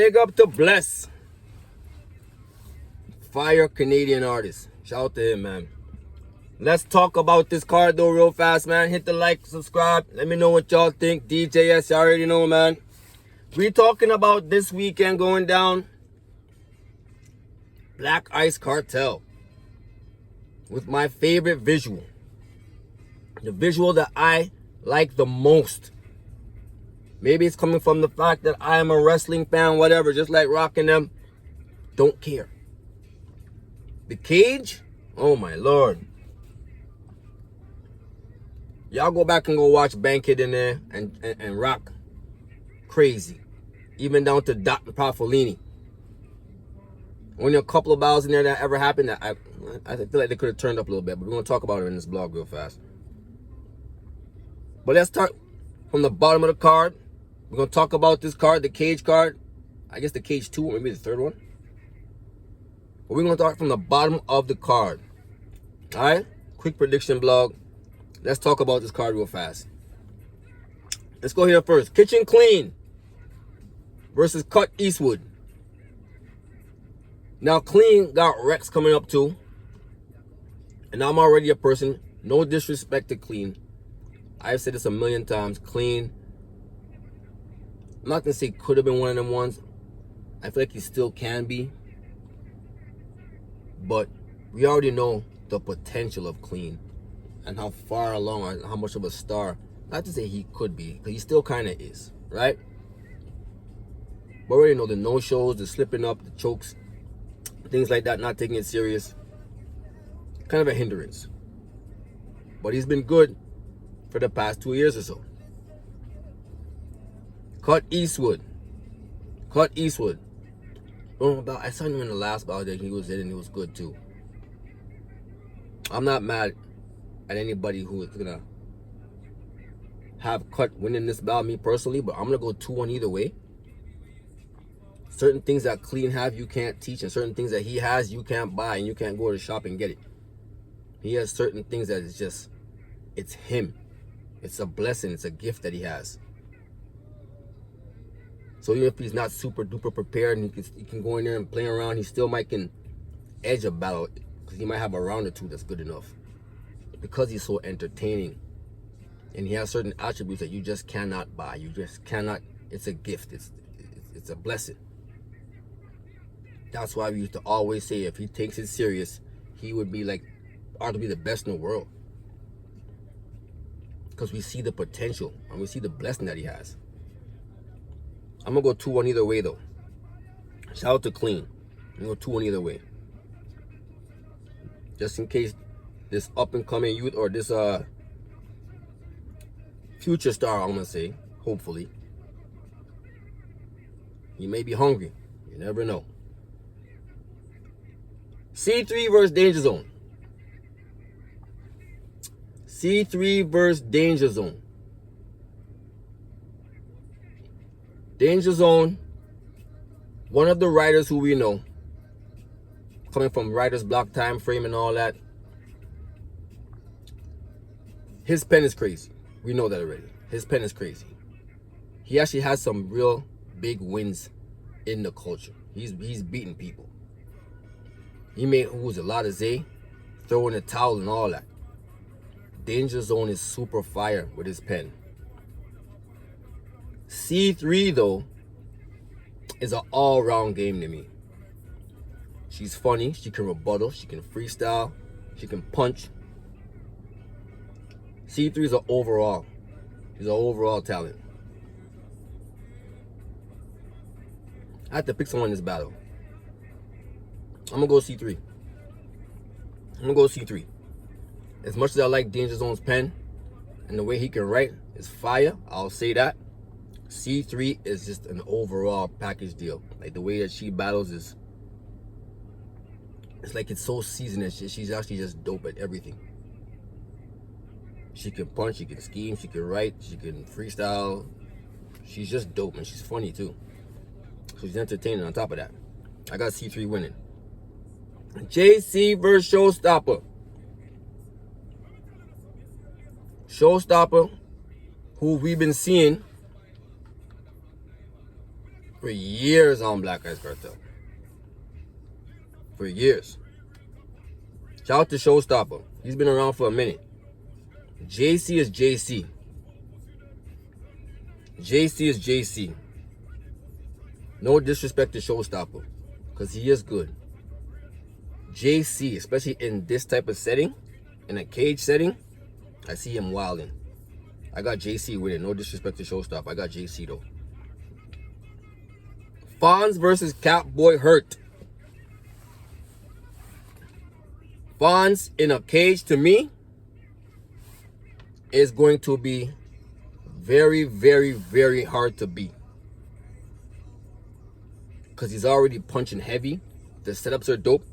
Big up to Bless. Fire Canadian artist. Shout out to him, man. Let's talk about this card though real fast, man. Hit the like, subscribe. Let me know what y'all think. D.J.S, you already know, man. We talking about this weekend going down. Black Ice Cartel. With my favorite visual. The visual that I like the most. Maybe it's coming from the fact that I am a wrestling fan, whatever. Just like rocking them. Don't care. The cage? Oh my lord. Y'all go back and go watch Bankhead in there and rock. Crazy. Even down to Dot and Pafolini. Only a couple of battles in there that ever happened that I feel like they could have turned up a little bit, but we're going to talk about it in this blog real fast. But let's start from the bottom of the card. We're going to talk about this card, the cage card. I guess the cage 2, or maybe the third one. But we're going to start from the bottom of the card. Alright? Quick prediction blog. Let's talk about this card real fast. Let's go here first. Kitchen Clean versus Cut Eastwood. Now, Clean got Rex coming up too. And I'm already a person, no disrespect to Clean. I've said this a million times. Clean, I'm not going to say could have been one of them ones. I feel like he still can be. But we already know the potential of Clean. And how far along, or how much of a star. Not to say he could be, because he still kind of is. Right? But we already know the no-shows, the slipping up, the chokes. Things like that, not taking it serious. Kind of a hindrance. But he's been good for the past 2 years or so. Cut Eastwood. Cut Eastwood. Oh, I saw him in the last bout that he was in and he was good too. I'm not mad at anybody who is going to have Cut winning this bout, me personally, but I'm going to go 2-1 either way. Certain things that Clean have you can't teach, and certain things that he has you can't buy, and you can't go to the shop and get it. He has certain things that is just, it's him. It's a blessing. It's a gift that he has. So even if he's not super duper prepared and he can go in there and play around, he still might can edge a battle because he might have a round or two that's good enough. Because he's so entertaining. And he has certain attributes that you just cannot buy. You just cannot. It's a gift. It's a blessing. That's why we used to always say if he takes it serious, he would be like, ought to be the best in the world. Because we see the potential and we see the blessing that he has. I'm going to go 2-1 either way though. Shout out to Clean. I'm going to go 2-1 either way. Just in case this up and coming youth or this future star, I'm going to say, hopefully, he may be hungry. You never know. C3 versus Danger Zone. C3 versus Danger Zone. Danger Zone, one of the writers who we know, coming from writer's block time frame and all that, his pen is crazy. We know that already. His pen is crazy. He actually has some real big wins in the culture. He's beating people. He made a lot of Zay, throwing a towel and all that. Danger Zone is super fire with his pen. C3 though is an all-round game to me. She's funny, she can rebuttal, she can freestyle, she can punch. C3 is an overall. He's an overall talent. I have to pick someone in this battle. I'm gonna go C3. I'm gonna go C3. As much as I like Danger Zone's pen and the way he can write is fire, I'll say that. C3 is just an overall package deal. Like the way that she battles is, it's like it's so seasoned and she's actually just dope at everything. She can punch, she can scheme, she can write, she can freestyle. She's just dope and she's funny too. So she's entertaining on top of that. I got C3 winning. JC versus Showstopper. Showstopper, who we've been seeing for years on Black Ice Cartel. For years. Shout out to Showstopper. He's been around for a minute. JC is JC. JC is JC. No disrespect to Showstopper, because he is good. JC, especially in this type of setting, in a cage setting, I see him wilding. I got JC with it. No disrespect to Showstopper. I got JC though. Fonz versus Catboy Hurt. Fonz in a cage, to me, is going to be very, very, very hard to beat. Because he's already punching heavy. The setups are dope.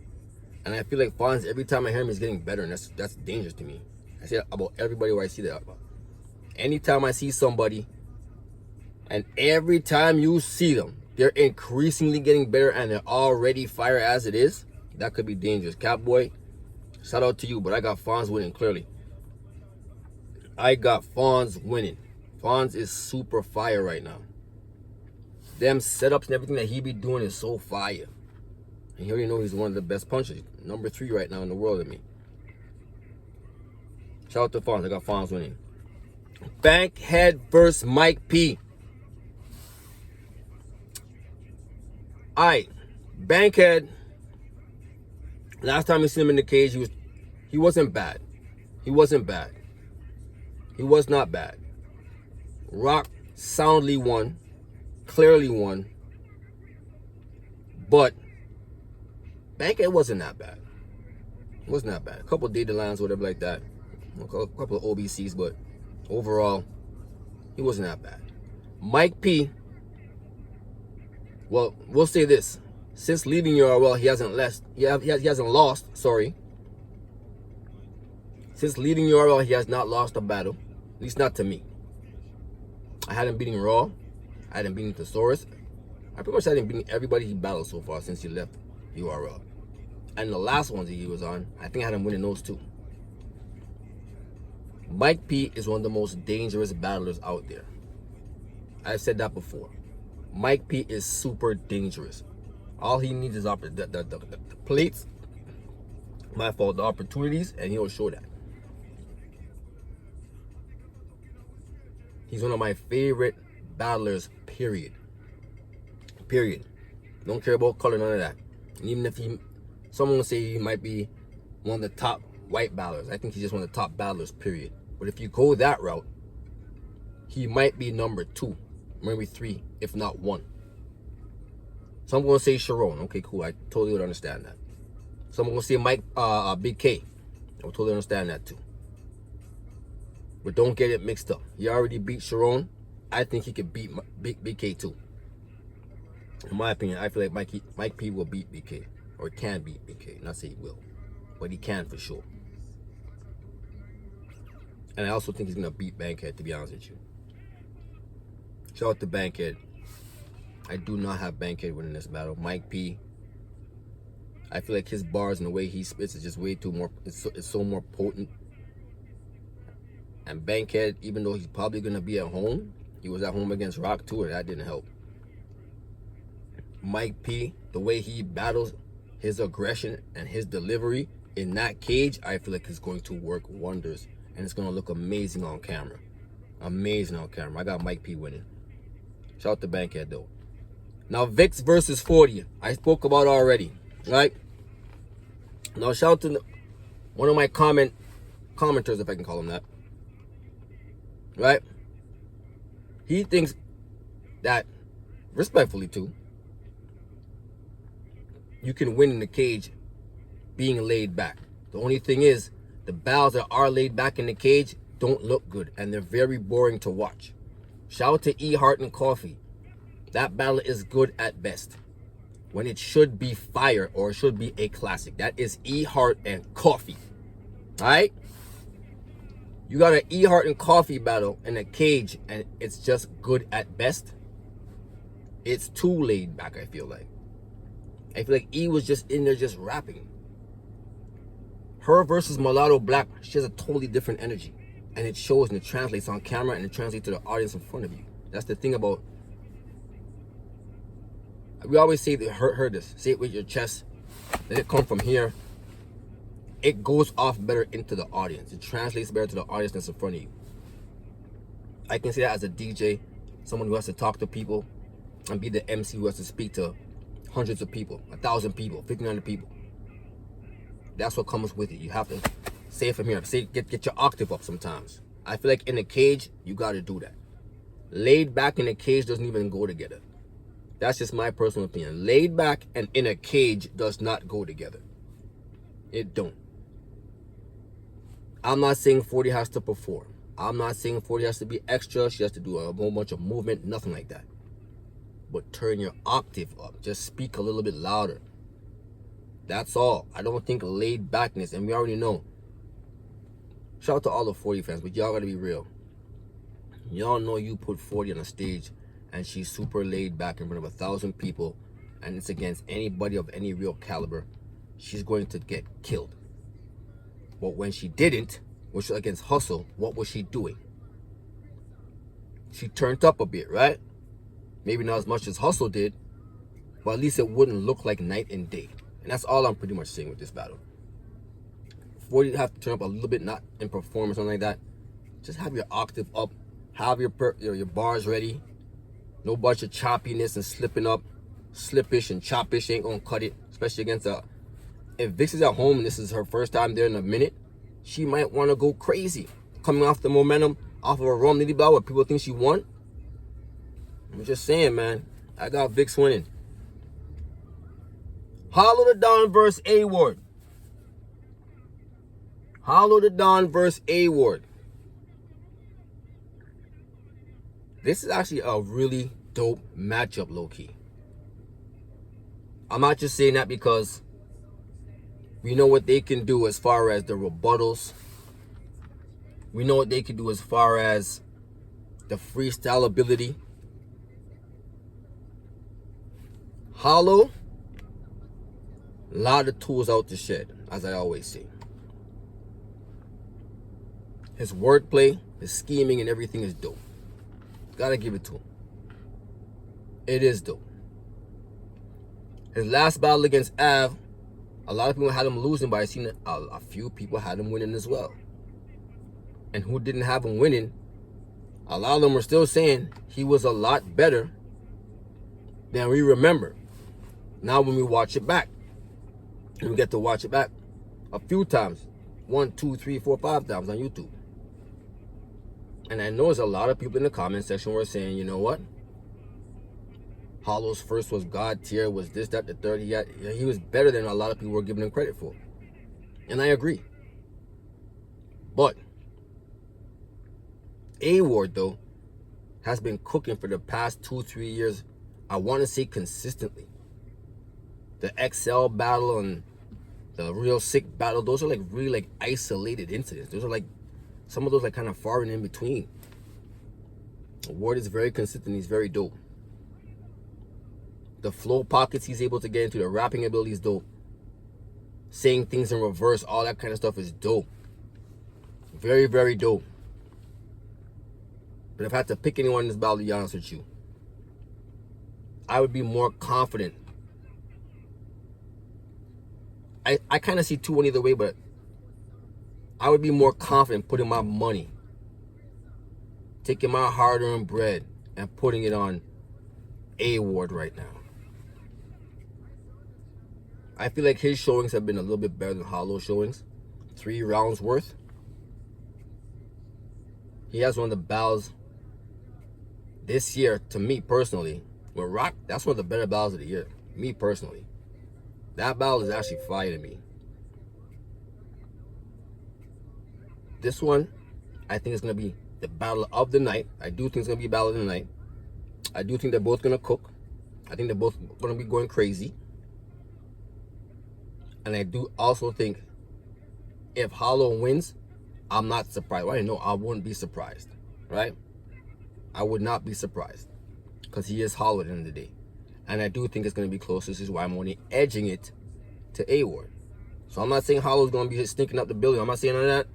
And I feel like Fonz, every time I hear him, is getting better. And that's dangerous to me. I say that about everybody where I see that about. Anytime I see somebody, and every time you see them, they're increasingly getting better and they're already fire as it is, that could be dangerous. Catboy, shout out to you, but I got Fonz winning clearly. I got Fonz winning. Fonz is super fire right now. Them setups and everything that he be doing is so fire. And you already know he's one of the best punchers. Number 3 right now in the world at me. Shout out to Fonz. I got Fonz winning. Bankhead versus Mike P. Alright. Bankhead. Last time we seen him in the cage, he wasn't bad. He wasn't bad. He was not bad. Rock soundly won. Clearly won. But Bankhead wasn't that bad. It wasn't that bad. A couple of data lines, whatever like that. A couple of OBCs, but overall, he wasn't that bad. Mike P. Well, we'll say this. Since leaving URL, he hasn't lost. Sorry. Since leaving URL, he has not lost a battle. At least not to me. I had him beating Raw. I had him beating Thesaurus. I pretty much had him beating everybody he battled so far since he left URL. And the last ones that he was on, I think I had him winning those too. Mike P is one of the most dangerous battlers out there. I've said that before. Mike P is super dangerous. All he needs is the plates. My fault, the opportunities, and he'll show that. He's one of my favorite battlers, period. Period. Don't care about color, none of that. And even if someone will say he might be one of the top white battlers, I think he's just one of the top battlers, period. But if you go that route, he might be number 2, maybe 3, if not 1. Some going to say Sharon. Okay, cool. I totally would understand that. Some going to say Big K. I would totally understand that too. But don't get it mixed up. He already beat Sharon. I think he could beat Big K too. In my opinion, I feel like Mike P will beat BK. Or can beat BK. Not say he will. But he can for sure. And I also think he's going to beat Bankhead, to be honest with you. Shout out to Bankhead. I do not have Bankhead winning this battle. Mike P, I feel like his bars and the way he spits is just way too more, it's so more potent. And Bankhead, even though he's probably going to be at home, he was at home against Rock too, and that didn't help. Mike P, the way he battles, his aggression and his delivery in that cage, I feel like is going to work wonders. And it's going to look amazing on camera. Amazing on camera. I got Mike P winning. Shout out to Bankhead though. Now Vix versus 40. I spoke about already. Right? Now shout out to one of my commenters, if I can call him that. Right? He thinks that, respectfully too, you can win in the cage being laid back. The only thing is, the battles that are laid back in the cage don't look good, and they're very boring to watch. Shout out to E Heart and Coffee. That battle is good at best, when it should be fire or it should be a classic. That is E Heart and Coffee. Alright? You got an E Heart and Coffee battle in a cage, and it's just good at best. It's too laid back, I feel like. I feel like E was just in there just rapping. Her versus Mulatto Black, she has a totally different energy. And it shows and it translates on camera and it translates to the audience in front of you. That's the thing about We always say that, heard this. Say it with your chest. Let it come from here. It goes off better into the audience. It translates better to the audience that's in front of you. I can say that as a DJ, someone who has to talk to people and be the MC who has to speak to hundreds of people, 1,000 people, 1,500 people. That's what comes with it. You have to say it from here. Say get your octave up sometimes. I feel like in a cage, you got to do that. Laid back in a cage doesn't even go together. That's just my personal opinion. Laid back and in a cage does not go together. It don't. I'm not saying 40 has to perform. I'm not saying 40 has to be extra. She has to do a whole bunch of movement. Nothing like that. But turn your octave up. Just speak a little bit louder. That's all. I don't think laid backness, and we already know. Shout out to all the 40 fans, but y'all gotta be real. Y'all know you put 40 on a stage and she's super laid back in front of 1,000 people and it's against anybody of any real caliber, she's going to get killed. But when she didn't, which was against Hustle, what was she doing? She turned up a bit, right? Maybe not as much as Hustle did, but at least it wouldn't look like night and day. And that's all I'm pretty much saying with this battle. 40 have to turn up a little bit, not in performance or something like that. Just have your octave up, have your bars ready. No bunch of choppiness and slipping up. Slippish and choppish ain't gonna cut it, especially against if Vix is at home and this is her first time there in a minute, she might want to go crazy. Coming off the momentum, off of a Rum Nitty Blow where people think she won. I'm just saying, man. I got Vix winning. Hollow the Don versus A-Ward. Hollow the Don versus A-Ward. This is actually a really dope matchup, low-key. I'm not just saying that because we know what they can do as far as the rebuttals. We know what they can do as far as the freestyle ability. Hollow, a lot of tools out to shed, as I always say. His wordplay, his scheming, and everything is dope. Gotta give it to him. It is dope. His last battle against Av, a lot of people had him losing, but I seen a few people had him winning as well. And who didn't have him winning, a lot of them were still saying he was a lot better than we remember. Now when we watch it back, and we get to watch it back a few times, 1, 2, 3, 4, 5 times on YouTube. And I know there's a lot of people in the comment section who are saying, you know what? Hollow's first was God tier, was this, that, the third. He was better than a lot of people were giving him credit for. And I agree. But A-Ward, though, has been cooking for the past 2-3 years. I want to say consistently. The XL battle and the Real Sick battle, those are like really like isolated incidents. Those are like, some of those like kind of far and in between. Ward is very consistent. He's very dope. The flow pockets he's able to get into, the rapping ability is dope. Saying things in reverse, all that kind of stuff is dope. Very, very dope. But if I had to pick anyone in this battle, to be honest with you, I would be more confident. I kind of see 2-1 either way, but I would be more confident putting my money, taking my hard-earned bread, and putting it on A-Ward right now. I feel like his showings have been a little bit better than Hollow's showings. 3 rounds worth. He has one of the battles this year, to me personally. With Rock, that's one of the better battles of the year. Me personally. That battle is actually fire to me. This one, I think it's going to be the battle of the night. I do think it's going to be a battle of the night. I do think they're both going to cook. I think they're both going to be going crazy. And I do also think if Hollow wins, I'm not surprised. Well, I know I wouldn't be surprised, right? I would not be surprised because he is Hollow at the end of the day. And I do think it's going to be close. This is why I'm only edging it to A-Ward. So I'm not saying Hollow's going to be stinking up the building. I'm not saying none of that.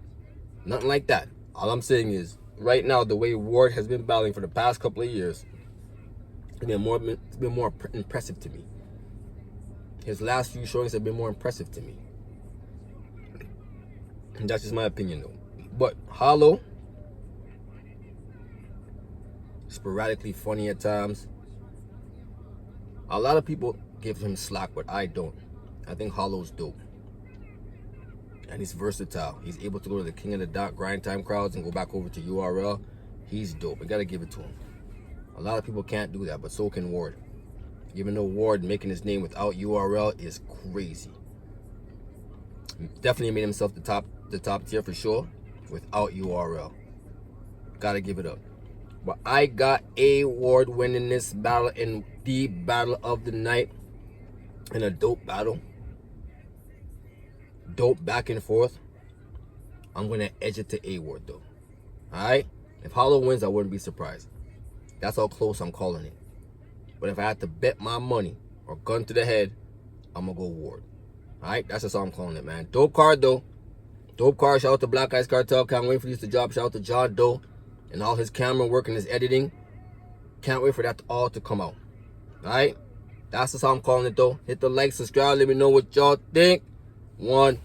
Nothing like that. All I'm saying is, right now, the way Ward has been battling for the past couple of years, It's been more impressive to me. His last few showings have been more impressive to me. And that's just my opinion, though. But Hollow, sporadically funny at times. A lot of people give him slack, but I don't. I think Hollow's dope. And he's versatile. He's able to go to the King of the Dot grind time crowds and go back over to URL. He's dope. I gotta give it to him. A lot of people can't do that, but so can Ward. Even though Ward making his name without URL is crazy. Definitely made himself the top tier for sure without URL. Gotta give it up. But I got A Ward winning this battle in the battle of the night. In a dope battle. Dope back and forth. I'm gonna edge it to A Ward though. Alright? If Hollow wins, I wouldn't be surprised. That's how close I'm calling it. But if I had to bet my money or gun to the head, I'm gonna go Ward. Alright? That's just how I'm calling it, man. Dope card though. Dope card. Shout out to Black Ice Cartel. Can't wait for these to drop. Shout out to John Doe and all his camera work and his editing. Can't wait for that all to come out. Alright? That's just how I'm calling it though. Hit the like, subscribe, let me know what y'all think. 1.